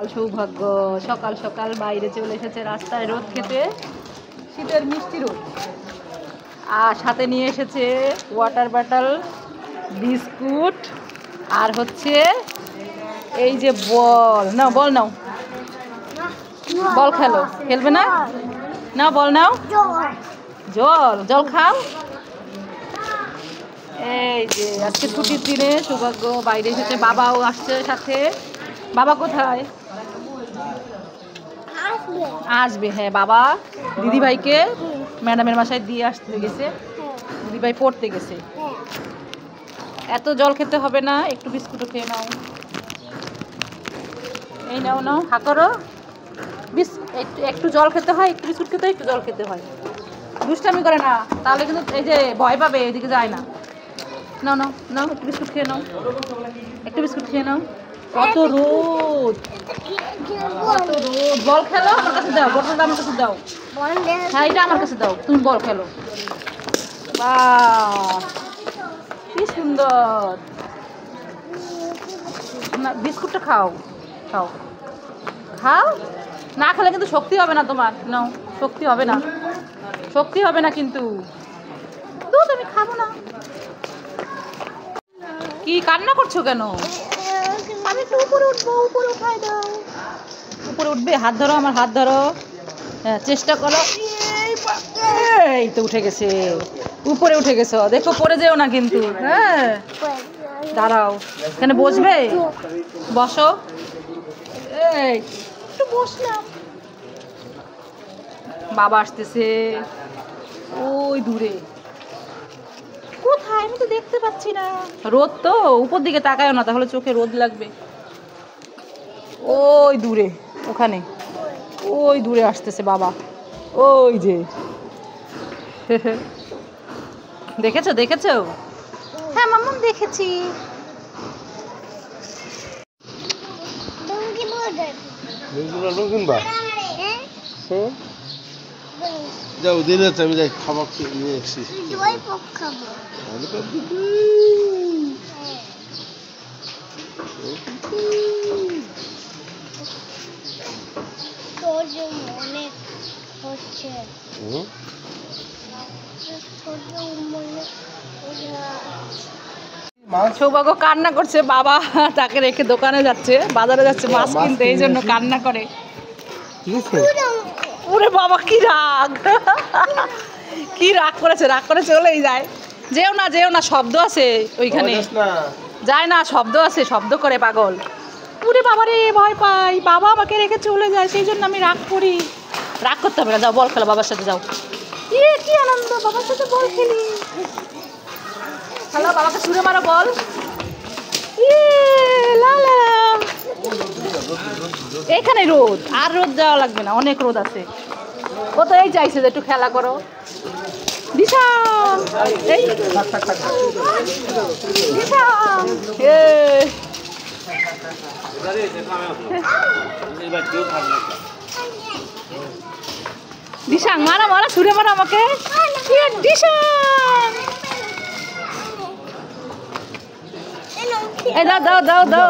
সৌভাগ্য সকাল সকাল বাইরে চলে এসেছে রাস্তায় রোদ খেতে, শীতের মিষ্টি রোদ। আর সাথে নিয়ে এসেছে ওয়াটার বটল, বিস্কুট, আর হচ্ছে এই যে বল। নাও বল, নাও বল, খেলবে না? নাও বল, নাও জল, জল খাও। এই যে আজকে ছুটির দিনে সৌভাগ্য বাইরে এসেছে, বাবাও আসছে সাথে। বাবা কোথায়? আসবে, হ্যাঁ। বাবা দিদিভাইকে ম্যাডামের বাসায় দিয়ে আসতে গেছে, দিদিভাই পড়তে গেছে। এত জল খেতে হবে না, একটু বিস্কুটও খেয়ে নাও। এই নাও, নাও হা করো। একটু জল খেতে হয়, একটু বিস্কুট খেতে হয়, একটু জল খেতে হয়। দুষ্টামি করে না, তাহলে কিন্তু এই যে ভয় পাবে, এদিকে যায় না। নাও নাও নাও, একটু বিস্কুট খেয়ে নাও, একটু বিস্কুট খেয়ে নাও। কত রোদ, কত রোদ। বল খেলো, আমার কাছে দাও, বলটা আমার কাছে দাও। হ্যাঁ, এটা আমার কাছে দাও, তুমি বল খেলো। বাহ, কি সুন্দর। না, বিস্কুটটা খাও, খাও খাও। না খেলে কিন্তু শক্তি হবে না তোমার। নাও, শক্তি হবে না, শক্তি হবে না কিন্তু। দুধ আমি খাবো না। কি কান্না করছো কেন? আমি একটু উপরে উঠবো, উপরে উঠাই দাও। উপরে উঠবে? হাত ধরো, আমার হাত ধরো। হ্যাঁ, চেষ্টা করো। এই তো উঠে গেছে, উপরে উঠে গেছো। দেখো পড়ে যেও না কিন্তু। হ্যাঁ, দাঁড়াও, এখানে বসবে, বসো। এই একটু বসলাম। বাবা আসতেছে ওই দূরে। কোথায়? আমি তো দেখতে পাচ্ছি না। রোদ তো, উপর দিকে তাকায়ও না, তাহলে চোখে রোদ লাগবে। ওই দূরে, ওখানে, ওই দূরে আসতেছে বাবা। ওই যে দেখেছো, দেখেছো? হ্যাঁ মাম্মা, দেখেছি। যাও দিন আছে, আমি যাই খাবার নিয়ে এসেছি। সৌভাগ্য কান্না করছে, বাবা তাকে রেখে দোকানে যাচ্ছে, বাজারে যাচ্ছে মাছ কিনতে, এই জন্য কান্না করে। ওরে বাবা, কি রাগ, কি রাগ করেছে, রাগ করে চলেই যায়। যেও না, যেও না, শব্দ আছে ওইখানে, যায় না, শব্দ আছে, শব্দ করে পাগল। ওরে বাবা রে, ভয় পাই, বাবা আমাকে রেখে চলে যায়, সেই জন্য আমি রাগ করি। রাগ করতে হবে না, যাও বল খেলো, বাবার সাথে যাও। ইয়ে কি আনন্দ, বাবার সাথে বল খেলি। হ্যালো, বাবাকে ছুঁড়ে মারো বল। এখানে রোদ, আর রোদ যাওয়া লাগবে না, অনেক রোদ আছে। ও তো এই চাইছে যে একটু খেলা করো। দিশাম, এই দিশাম, দিশাং মারা, মারা, ছুঁড়ে মারো আমাকে। দিশাং, এই দাও, দাও, দাও, দাও।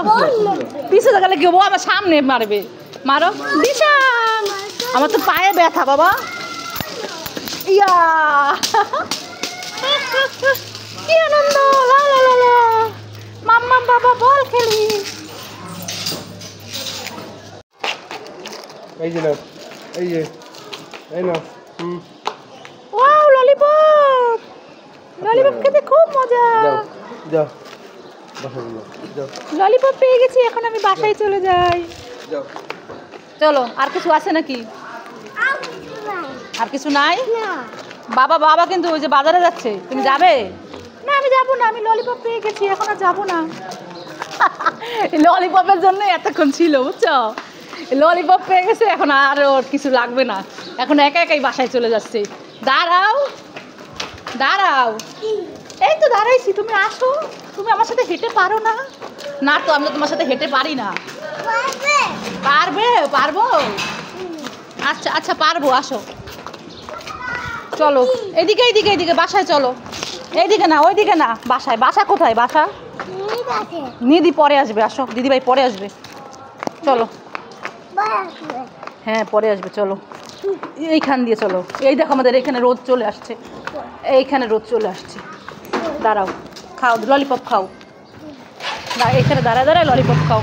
পিছনে গেলে কি হবো, আমার সামনে মারবে। মারো দিশাং, আমার তো পায়ে ব্যথা বাবা। ইয়া কি আনন্দ, লা লা লা লা। মাম্মা বাবা বল খেলি। এই যে না, এই যে, এই না। ওয়াও, ললিপপ, ললিপপ খেতে খুব মজা। যাও, যাও, বাসায় যাও। ললিপপ পেয়ে গেছি, এখন আমি বাসায় চলে যাই। যাও, চলো, আর কিছু আছে নাকি? আর কিছু নাই। বাবা, বাবা কিন্তু ওই যে বাজারে যাচ্ছে, তুমি যাবে না? আমি যাবো না, আমি ললিপপ পেয়ে গেছি, এখন আর যাবো না। ললিপপের জন্য এতক্ষণ ছিল, বুঝছো? ললিপপ পেয়ে গেছে, এখন আর ওর কিছু লাগবে না, এখন একা একাই বাসায় চলে যাচ্ছে। দাঁড়াও, দাঁড়াও, এই তো দাঁড়াইছি, তুমি আসো। তুমি আমার সাথে হেঁটে পারো না? না তো, আমি তো তোমার সাথে হেঁটে পারি না। পারবে? পারবো, আচ্ছা আচ্ছা, পারবো, আসো। চলো এদিকে, এইদিকে, এইদিকে, বাসায় চলো। এইদিকে না, ওইদিকে না, বাসায়। বাসা কোথায়? বাসা নিধি পরে আসবে, আসো, দিদিভাই পরে আসবে। চলো। হ্যাঁ পরে আসবে, চলো এইখান দিয়ে চলো। এই দেখো আমাদের এখানে রোদ চলে আসছে, এইখানে রোদ চলে আসছে। দাঁড়াও, খাও ললিপপ খাও, এখানে দাঁড়ায় দাঁড়ায় ললিপপ খাও।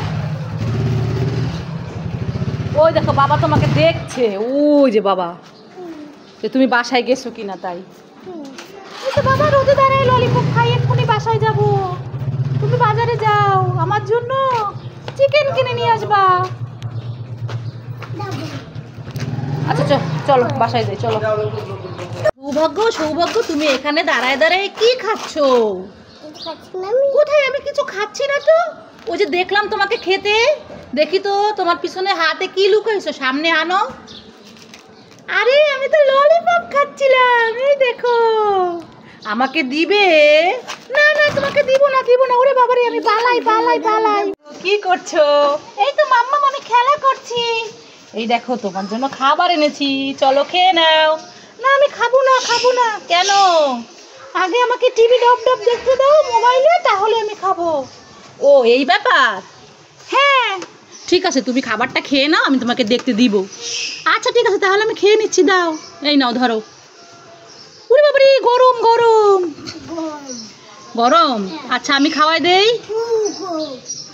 ওই দেখো বাবা তোমাকে দেখছে, ওই যে বাবা, যে তুমি বাসায় গেছো কিনা তাই। বাবা রোদে দাঁড়ায় ললিপপ খাই, এক্ষুনি বাসায় যাব। তুমি বাজারে যাও, আমার জন্য চিকেন কিনে নিয়ে আসবা। আচ্ছা চলো বাসায় যাই, চলো। সৌভাগ্য সৌভাগ্য, তুমি এখানে দাঁড়ায় দাঁড়ায় কি খাচ্ছো? কোথায়? আমি কিছু খাচ্ছি না তো। ওই যে দেখলাম তোমাকে খেতে, দেখি তো তোমার পিছনে হাতে কি লুকাইছো, সামনে আনো। আরে আমি তো ললিপপ খাচ্ছিলাম, এই দেখো। আমাকে দিবে? না না তোমাকে দিব না, দিব না। ওরে বাবারে, আমি পালাই পালাই পালাই। কি করছো? এই তো মাম্মা, আমি খেলা করছি। এই দেখো তোমার জন্য খাবার এনেছি, চলো খেয়ে নাও। না আমি খাবো না, খাবো না। কেন? আগে আমাকে টিভি ডব ডব দেখতে দাও মোবাইলে, তাহলে আমি খাবো। ও এই ব্যাপার? হ্যাঁ ঠিক আছে, তুমি খাবারটা খেয়ে নাও, আমি তোমাকে দেখতে দিব। আচ্ছা ঠিক আছে, তাহলে আমি খেয়ে নিচ্ছি, দাও। এই নাও ধরো। ওরে বাবারে, গরম গরম গরম। আচ্ছা আমি খাওয়াই দেই।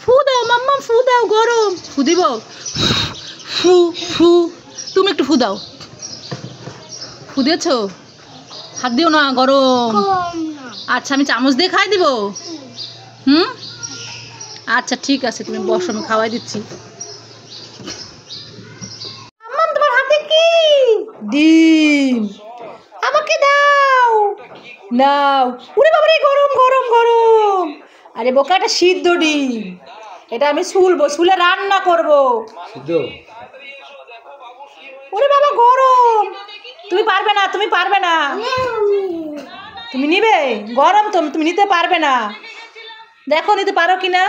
ফু দাও মাম্মা, ফু দাও, গরম। ফু দিব? ফু ফু, তুমি একটু ফু দাও। ফু দিয়েছো? হাত দিও না, গরম। আচ্ছা আমি চামচ দিয়ে খাই দিব? হুম আচ্ছা ঠিক আছে, তুমি বসো, আমি খাওয়াই দিচ্ছি। মাম্মা তোমার হাতে কি? ডিম। আমাকে দাও। নাও। ওরে বাবারে, গরম গরম গরম। আরে বোকা, এটা সিদ্ধ ডিম, এটা আমি ছুলবো, ছুলে রান্না করবো। ওরে বাবা গরম, তুমি পারবে না, তুমি পারবে না। তুমি নিবে? গরম তো, তুমি নিতে পারবে না। দেখো নিতে পারো কিনা।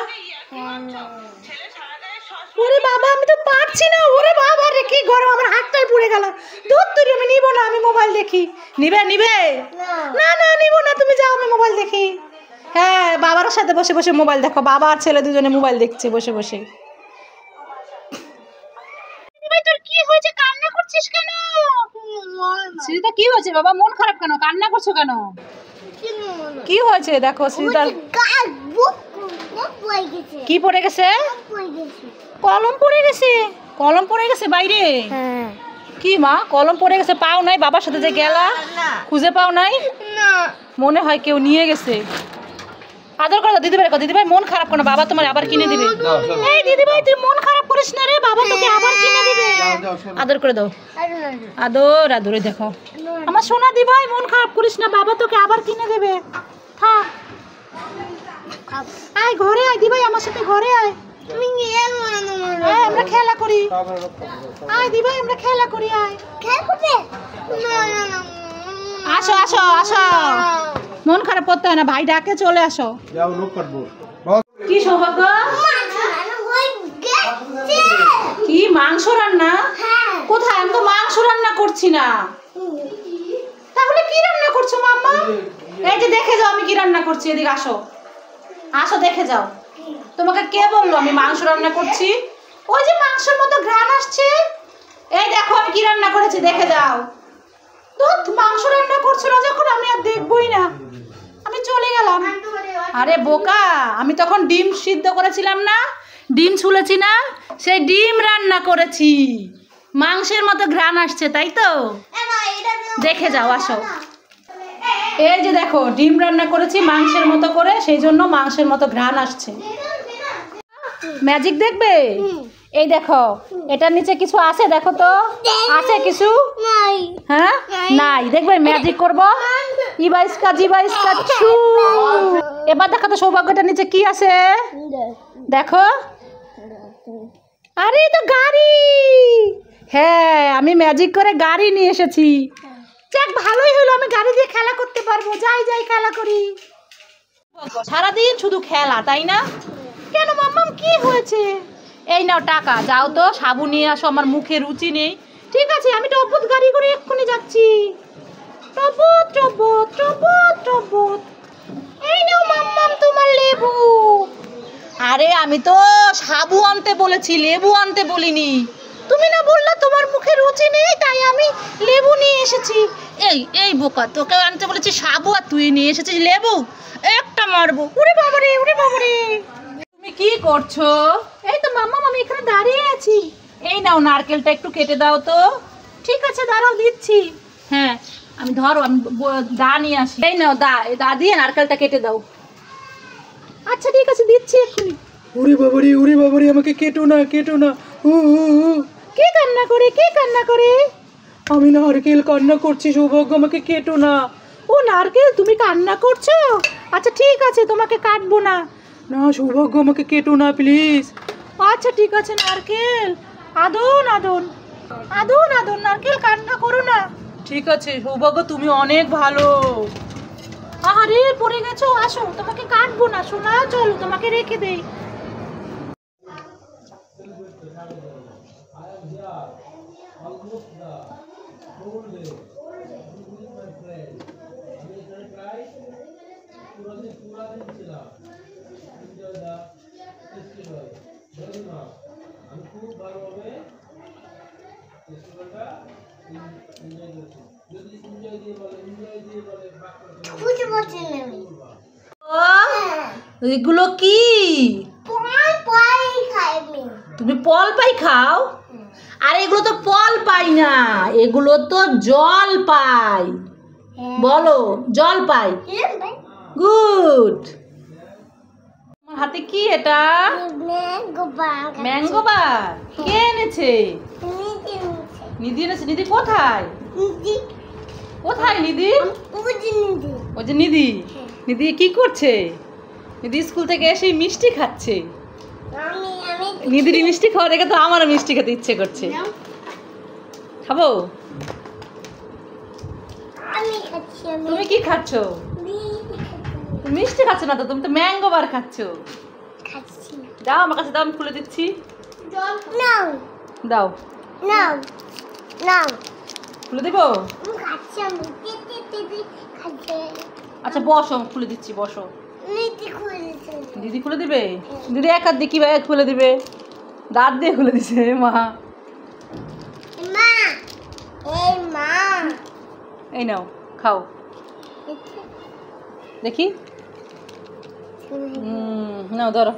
ওরে বাবা, আমি তো পারছি না। ওরে বাবা রে, কি গরম, আমার হাতটাই পুড়ে গেল। দুধ তুই, আমি নিব না, আমি মোবাইল দেখি। নিবে? নিবে? না না নিব না, তুমি যাও, আমি মোবাইল দেখি। হ্যাঁ বাবার সাথে বসে বসে মোবাইল দেখো, বাবা আর ছেলে দুজনে মোবাইল দেখছে বসে বসে। তোর কি হয়েছে, কান্না করছিস কেন? শ্রীতা কি হয়েছে বাবা, মন খারাপ কেন, কান্না করছো কেন? কি হয়েছে দেখো শ্রীতার? কি পড়ে গেছে? কলম পড়ে গেছে। কলম পড়ে গেছে বাইরে? কি মা, কলম পড়ে গেছে, পাও নাই? বাবার সাথে যে গেলা, খুঁজে পাও নাই? মনে হয় কেউ নিয়ে গেছে। আদর করে দাও দিদিভাই, দিদিভাই মন খারাপ করো, বাবা তোমার আবার কিনে দিবে। এই দিদিভাই তুই মন খারাপ করিস না রে, বাবা তোকে আবার কিনে দিবে। আদর করে দাও, আদর আদরে। দেখো আমার সোনা দিভাই, মন খারাপ করিস না, বাবা তোকে আবার কিনে দেবে। থাক, আয় ঘরে আয় দিভাই, আমার সাথে ঘরে আয়। আমরা খেলা করি। আয় দিভাই, আমরা খেলা করি, আয়। আসো আসো আসো, মন খারাপ করতে হয় না, ভাই ডাকে, চলে আসো। কি সৌভাগ্য, কি মাংস রান্না? কোথায়? আমি তো মাংস রান্না করছি না। তাহলে কি রান্না করছো মাম্মা? এই যে দেখে যাও আমি কি রান্না করছি, এদিকে আসো, আসো দেখে যাও। তোমাকে কে বললো আমি মাংস রান্না করছি? ওই যে মাংসের মতো ঘ্রাণ আসছে, এই দেখো আমি কি রান্না করেছি, দেখে যাও। তো মাংস রান্না করছো না যখন, আমি আর দেখবই না, আমি চলে গেলাম। আরে বোকা, আমি তখন ডিম সিদ্ধ করেছিলাম না, ডিম ছুলেছি না, সেই ডিম রান্না করেছি। মাংসের মতো ঘ্রাণ আসছে, তাই তো? দেখে যাও, আসো। এই যে দেখো ডিম রান্না করেছি মাংসের মতো করে, সেই জন্য মাংসের মতো ঘ্রাণ আসছে। ম্যাজিক দেখবে? এই দেখো এটার নিচে কিছু আছে, দেখো তো আছে কিছু? হ্যাঁ নাই, দেখবে ম্যাজিক করবো। ইবাইসকা জিবাইসকা ছু। এবার দেখো তো সৌভাগ্যটার নিচে কি আছে, দেখো। আরে তো গাড়ি। হ্যাঁ আমি ম্যাজিক করে গাড়ি নিয়ে এসেছি। যাক ভালোই হলো, আমি গাড়ি দিয়ে খেলা করতে পারবো। যাই যাই খেলা করি। সারাদিন শুধু খেলা, তাই না? কেন মাম্মাম কি হয়েছে? এই নাও টাকা, যাও তো সাবু নিয়ে আসো, আমার মুখে রুচি নেই। ঠিক আছে, আমি টব্বত গাড়ি করে এক্ষুনি যাচ্ছি। টব্বত টব্বত টব্বত টব্বত। এই নাও মাম্মাম তোমার লেবু। আরে আমি তো সাবু আনতে বলেছি, লেবু আনতে বলিনি। তুমি না বললে তোমার মুখে রুচি নেই, তাই আমি লেবু নিয়ে এসেছি। এই এই বোকা, তোকে আনতে বলেছি সাবু আর তুই নিয়ে এসেছিস লেবু। একটা মারবো। উড়ে বাবারে, উড়ে বাবারে। তুমি কি করছো? এই তো মাম্মা, আমি এখানে দাঁড়িয়ে আছি। এই নাও, নারকেলটা একটু কেটে দাও তো। ঠিক আছে, দাঁড়াও, দিচ্ছি। হ্যাঁ, আমি ধরো, আমি দা নিয়ে আসি। এই নাও দা, এই দা দিয়ে নারকেলটা কেটে দাও। আচ্ছা ঠিক আছে, দিচ্ছি এক্ষুনি। ওরে বাবারে, আমাকে কেটো না, কেটো না। উ উ উ। কে কান্না করে, কে কান্না করে? আমি নারকেল কান্না করছি, সৌভাগ্য আমাকে কেটো না। ও নারকেল, তুমি কান্না করছো? আচ্ছা ঠিক আছে, তোমাকে কাটবো না। না সৌভাগ্য, আমাকে কেটো না প্লিজ। আচ্ছা ঠিক আছে নারকেল, আদন আদন, আদন আদন, নারকেল কান্না করো না। ঠিক আছে সৌভাগ্য, তুমি অনেক ভালো। আরে পড়ে গেছো, আসো, তোমাকে কাটবো না সোনা, চলো তোমাকে রেখে দেই। এগুলো কি? তুমি পল পাই খাও? আর এগুলো তো পল পাই না, এগুলো তো জল পাই। বলো, জল পাই। গুড। তোমার হাতে কি এটা? ম্যাঙ্গো বার। কে এনেছে? নিধি এনেছে। নিধি কোথায়? কোথায় নিধি? ওই যে নিধি। নিধি কি করছে? নিধি স্কুল থেকে এসে মিষ্টি খাচ্ছে। নিধির মিষ্টি খাওয়া দেখে তো আমারও মিষ্টি খেতে ইচ্ছে করছে। খাবো? তুমি কি খাচ্ছ? মিষ্টি খাচ্ছ না তো, তুমি তো ম্যাঙ্গো বার খাচ্ছ। দাও আমার কাছে, দাও, আমি খুলে দিচ্ছি। দাও, খুলে দিব। আচ্ছা বসো, খুলে দিচ্ছি, বসো। দিদি খুলে দিবে? দিদি এক হাত দিয়ে কিভাবে খুলে দিবে? দাঁত দিয়ে খুলে দিছে মা। এই নাও, খাও দেখি। নাও ধরো।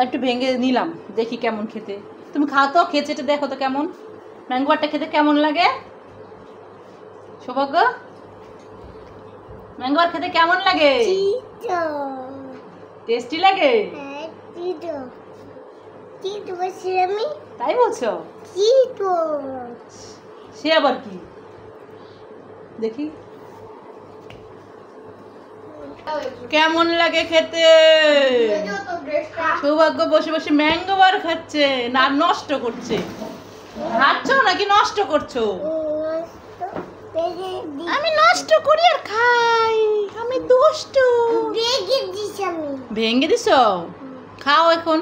একটু ভেঙে নিলাম, দেখি কেমন খেতে। তুমি খাও তো, খেয়ে চেটে দেখো তো কেমন। ম্যাঙ্গো বারটা খেতে কেমন লাগে সৌভাগ্য? ম্যাঙ্গো বার খেতে কেমন লাগে? টেস্টি লাগে? তাই বলছো? সে আবার কি? দেখি কেমন লাগে খেতে। সৌভাগ্য বসে বসে ম্যাঙ্গো বার খাচ্ছে, না নষ্ট করছে? খাচ্ছ নাকি নষ্ট করছো? আমি নষ্ট করি আর খাই, আমি দুষ্ট। ভেঙে দিছো? খাও এখন।